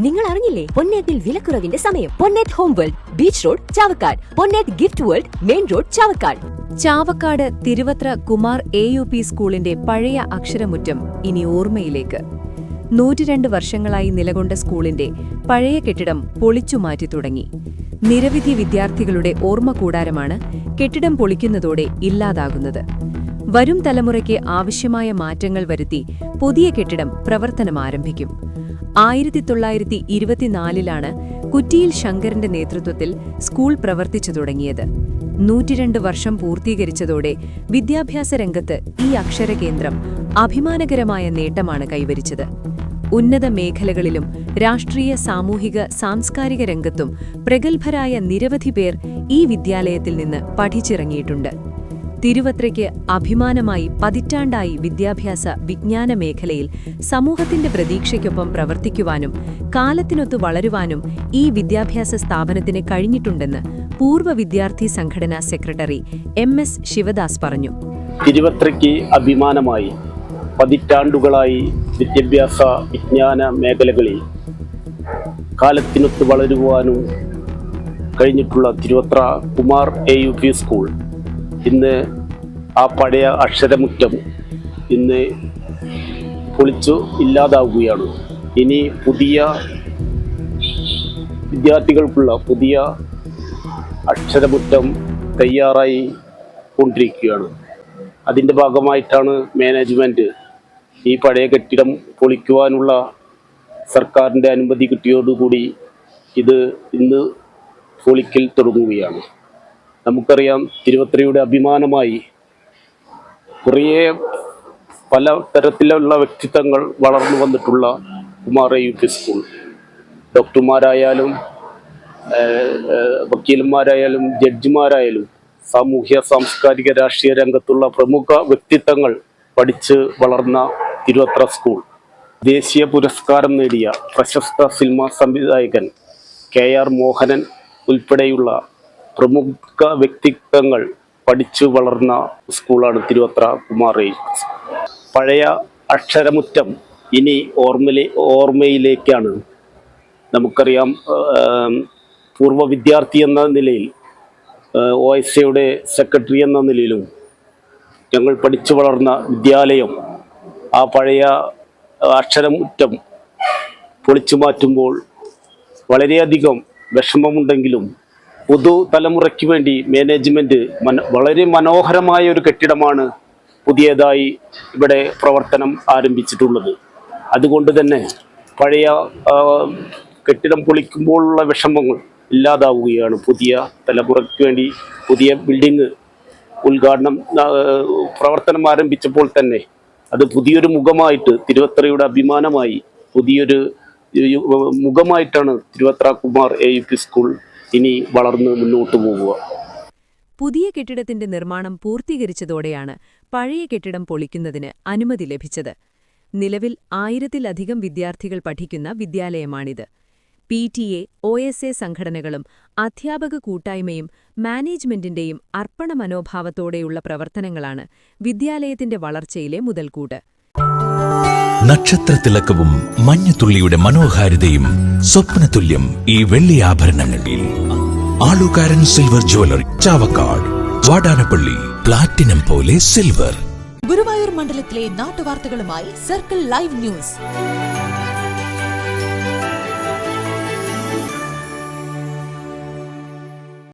നിങ്ങൾ അറിഞ്ഞില്ലേ? പൊന്നേറ്റിൽ വിലക്കുറവിന്റെ സമയം. Ponnet home world, beach road, Chavakkad. Ponnet gift world, main road, Chavakkad. Chavakkad Thiruvathra Kumar AUP സ്കൂളിന്റെ പഴയ അക്ഷരമുറ്റം ഇനി ഓർമ്മയിലേക്ക്. 102 വർഷങ്ങളായി നിലകൊണ്ട സ്കൂളിന്റെ പഴയ കെട്ടിടം പൊളിച്ചുമാറ്റി തുടങ്ങി. നിരവധി വിദ്യാർത്ഥികളുടെ ഓർമ്മ കൂടാരമാണ് കെട്ടിടം പൊളിക്കുന്നതോടെ ഇല്ലാതാകുന്നത്. വരും തലമുറയ്ക്ക് ആവശ്യമായ മാറ്റങ്ങൾ വരുത്തി പുതിയ കെട്ടിടം പ്രവർത്തനം ആരംഭിക്കും. 1924 കുറ്റിയിൽ ശങ്കരന്റെ നേതൃത്വത്തിൽ സ്കൂൾ പ്രവർത്തിച്ചു തുടങ്ങിയത്. 102 വർഷം പൂർത്തീകരിച്ചതോടെ വിദ്യാഭ്യാസ രംഗത്ത് ഈ അക്ഷരകേന്ദ്രം അഭിമാനകരമായ നേട്ടമാണ് കൈവരിച്ചത്. ഉന്നത മേഖലകളിലും രാഷ്ട്രീയ, സാമൂഹിക, സാംസ്കാരിക രംഗത്തും പ്രഗത്ഭരായ നിരവധി പേർ ഈ വിദ്യാലയത്തിൽ നിന്ന് പഠിച്ചിറങ്ങിയിട്ടുണ്ട്. തിരുവത്രയ്ക്ക് അഭിമാനമായി പതിറ്റാണ്ടായി വിദ്യാഭ്യാസ, വിജ്ഞാന മേഖലയിൽ സമൂഹത്തിന്റെ പ്രതീക്ഷയ്ക്കൊപ്പം പ്രവർത്തിക്കുവാനും കാലത്തിനൊത്തു വളരുവാനും ഈ വിദ്യാഭ്യാസ സ്ഥാപനത്തിന് കഴിഞ്ഞിട്ടുണ്ടെന്ന് പൂർവ്വ വിദ്യാർത്ഥി സംഘടനാ സെക്രട്ടറി MS ശിവദാസ് പറഞ്ഞു. തിരുവത്രയ്ക്ക് അഭിമാനമായി പതിറ്റാണ്ടുകളായി വിദ്യാഭ്യാസ, വിജ്ഞാന മേഖലകളിൽ കാലത്തിനൊത്ത് വളരുവാനും കഴിഞ്ഞിട്ടുള്ള തിരുവത്ര കുമാർ AUP സ്കൂൾ ഇന്ന് ആ പഴയ അക്ഷരമുറ്റം ഇന്ന് പൊളിച്ചു ഇല്ലാതാവുകയാണ്. ഇനി പുതിയ വിദ്യാർത്ഥികൾക്കുള്ള പുതിയ അക്ഷരമുറ്റം തയ്യാറായി കൊണ്ടിരിക്കുകയാണ്. അതിൻ്റെ ഭാഗമായിട്ടാണ് മാനേജ്മെൻറ്റ് ഈ പഴയ കെട്ടിടം പൊളിക്കുവാനുള്ള സർക്കാരിൻ്റെ അനുമതി കിട്ടിയോടുകൂടി ഇത് ഇന്ന് പൊളിക്കൽ തുടങ്ങുകയാണ്. നമുക്കറിയാം, തിരുവത്രയുടെ അഭിമാനമായി കുറേ പല തരത്തിലുള്ള വ്യക്തിത്വങ്ങൾ വളർന്നു വന്നിട്ടുള്ള കുമാർ AUP സ്കൂൾ, ഡോക്ടർമാരായാലും വക്കീലന്മാരായാലും ജഡ്ജിമാരായാലും സാമൂഹ്യ, സാംസ്കാരിക, രാഷ്ട്രീയ രംഗത്തുള്ള പ്രമുഖ വ്യക്തിത്വങ്ങൾ പഠിച്ച് വളർന്ന തിരുവത്ര സ്കൂൾ ദേശീയ പുരസ്കാരം നേടിയ പ്രശസ്ത സിനിമാ സംവിധായകൻ KR മോഹനൻ ഉൾപ്പെടെയുള്ള പ്രമുഖ വ്യക്തിത്വങ്ങൾ പഠിച്ചു വളർന്ന സ്കൂളാണ് തിരുവത്ര കുമാർ AUP. പഴയ അക്ഷരമുറ്റം ഇനി ഓർമ്മയിലേക്കാണ്. നമുക്കറിയാം, പൂർവ്വ വിദ്യാർത്ഥി എന്ന നിലയിൽ, OSAയുടെ സെക്രട്ടറി എന്ന നിലയിലും ഞങ്ങൾ പഠിച്ചു വളർന്ന വിദ്യാലയം ആ പഴയ അക്ഷരമുറ്റം പൊളിച്ചു മാറ്റുമ്പോൾ വളരെയധികം വിഷമമുണ്ടെങ്കിലും പുതുതലമുറയ്ക്ക് വേണ്ടി മാനേജ്മെൻറ്റ് വളരെ മനോഹരമായ ഒരു കെട്ടിടമാണ് പുതിയതായി ഇവിടെ പ്രവർത്തനം ആരംഭിച്ചിട്ടുള്ളത്. അതുകൊണ്ട് തന്നെ പഴയ കെട്ടിടം പൊളിക്കുമ്പോഴുള്ള വിഷമങ്ങൾ ഇല്ലാതാവുകയാണ്. പുതിയ തലമുറയ്ക്ക് വേണ്ടി പുതിയ ബിൽഡിംഗ് ഉദ്ഘാടനം പ്രവർത്തനം ആരംഭിച്ചപ്പോൾ തന്നെ അത് പുതിയൊരു മുഖമായിട്ട്, തിരുവത്രയുടെ അഭിമാനമായി പുതിയൊരു മുഖമായിട്ടാണ് തിരുവത്ര കുമാർ AUP സ്കൂൾ ഇനി വളർന്ന് മുന്നോട്ട് പോകുക. പുതിയ കെട്ടിടത്തിന്റെ നിർമ്മാണം പൂർത്തീകരിച്ചതോടെയാണ് പഴയ കെട്ടിടം പൊളിക്കുന്നതിന് അനുമതി ലഭിച്ചത്. നിലവിൽ 1000-ലധികം വിദ്യാർത്ഥികൾ പഠിക്കുന്ന വിദ്യാലയമാണിത്. PTA, OSA സംഘടനകളും അധ്യാപക കൂട്ടായ്മയും മാനേജ്മെന്റിന്റെയും അർപ്പണ മനോഭാവത്തോടെയുള്ള പ്രവർത്തനങ്ങളാണ് വിദ്യാലയത്തിന്റെ വളർച്ചയിലെ മുതൽക്കൂട്ട്. നക്ഷത്രത്തിലക്കവും മഞ്ഞത്തുള്ളിയുടെ മനോഹാരിതയും സ്വപ്നതുല്യം ഈ വെള്ളി ആഭരണങ്ങളിൽ ആളുകാരൻ silver jewellery, Chavakkad, Vadanappally. Platinum പോലെ സിൽവർ. ഗുരുവായൂർ മണ്ഡലത്തിലെ നാട്ടുവാർത്തകളുമായി സർക്കിൾ ലൈവ് ന്യൂസ്.